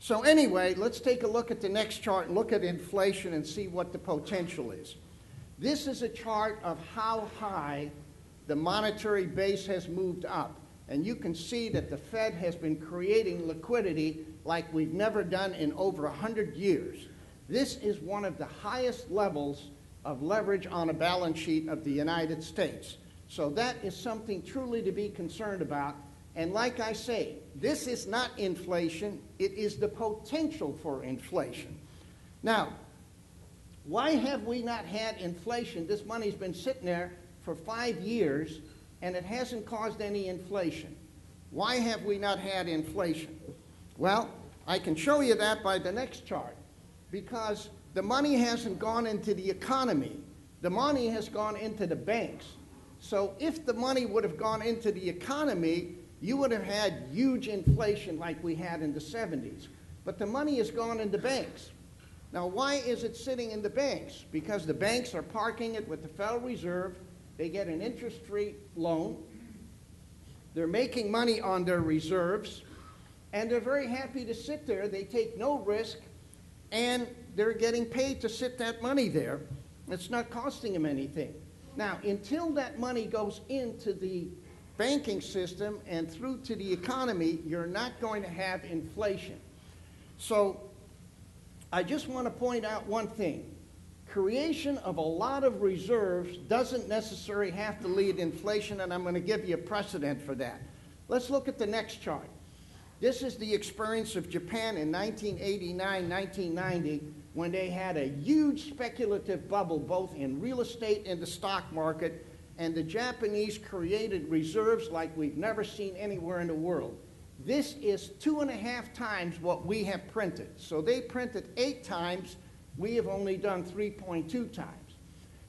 So anyway, let's take a look at the next chart and look at inflation and see what the potential is. This is a chart of how high the monetary base has moved up. And you can see that the Fed has been creating liquidity like we've never done in over 100 years. This is one of the highest levels of leverage on a balance sheet of the United States. So that is something truly to be concerned about. And like I say, this is not inflation, it is the potential for inflation. Now, why have we not had inflation? This money's been sitting there for 5 years and it hasn't caused any inflation. Why have we not had inflation? Well, I can show you that by the next chart, because the money hasn't gone into the economy. The money has gone into the banks. So if the money would have gone into the economy, you would have had huge inflation like we had in the 70s. But the money has gone into banks. Now, why is it sitting in the banks? Because the banks are parking it with the Federal Reserve. They get an interest-free loan. They're making money on their reserves. And they're very happy to sit there. They take no risk. And they're getting paid to sit that money there. It's not costing them anything. Now, until that money goes into the banking system and through to the economy, you're not going to have inflation. So I just want to point out one thing. Creation of a lot of reserves doesn't necessarily have to lead to inflation, and I'm going to give you a precedent for that. Let's look at the next chart. This is the experience of Japan in 1989, 1990, when they had a huge speculative bubble both in real estate and the stock market, and the Japanese created reserves like we've never seen anywhere in the world. This is 2.5 times what we have printed. So they printed 8 times. We have only done 3.2 times.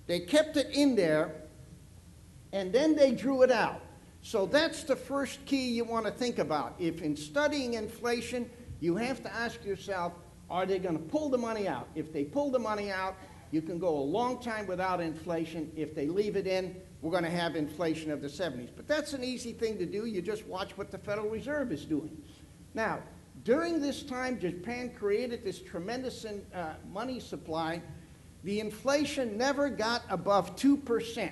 They kept it in there, and then they drew it out. So that's the first key you want to think about. If in studying inflation, you have to ask yourself, are they going to pull the money out? If they pull the money out, you can go a long time without inflation. If they leave it in, we're going to have inflation of the 70s. But that's an easy thing to do. You just watch what the Federal Reserve is doing. Now, during this time, Japan created this tremendous money supply. The inflation never got above 2%.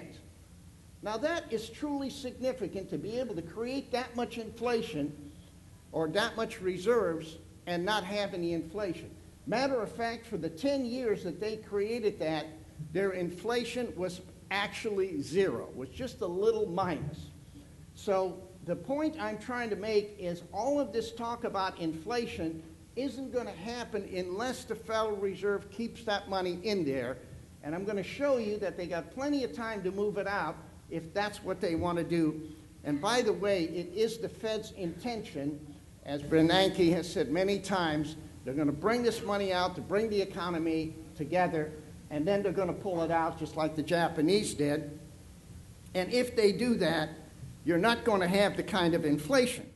Now, that is truly significant to be able to create that much inflation or that much reserves and not have any inflation. Matter of fact, for the 10 years that they created that, their inflation was actually 0, was just a little minus. So the point I'm trying to make is all of this talk about inflation isn't going to happen unless the Federal Reserve keeps that money in there. And I'm going to show you that they got plenty of time to move it out if that's what they want to do. And by the way, it is the Fed's intention, as Bernanke has said many times, they're going to bring this money out to bring the economy together, and then they're going to pull it out just like the Japanese did. And if they do that, you're not going to have the kind of inflation.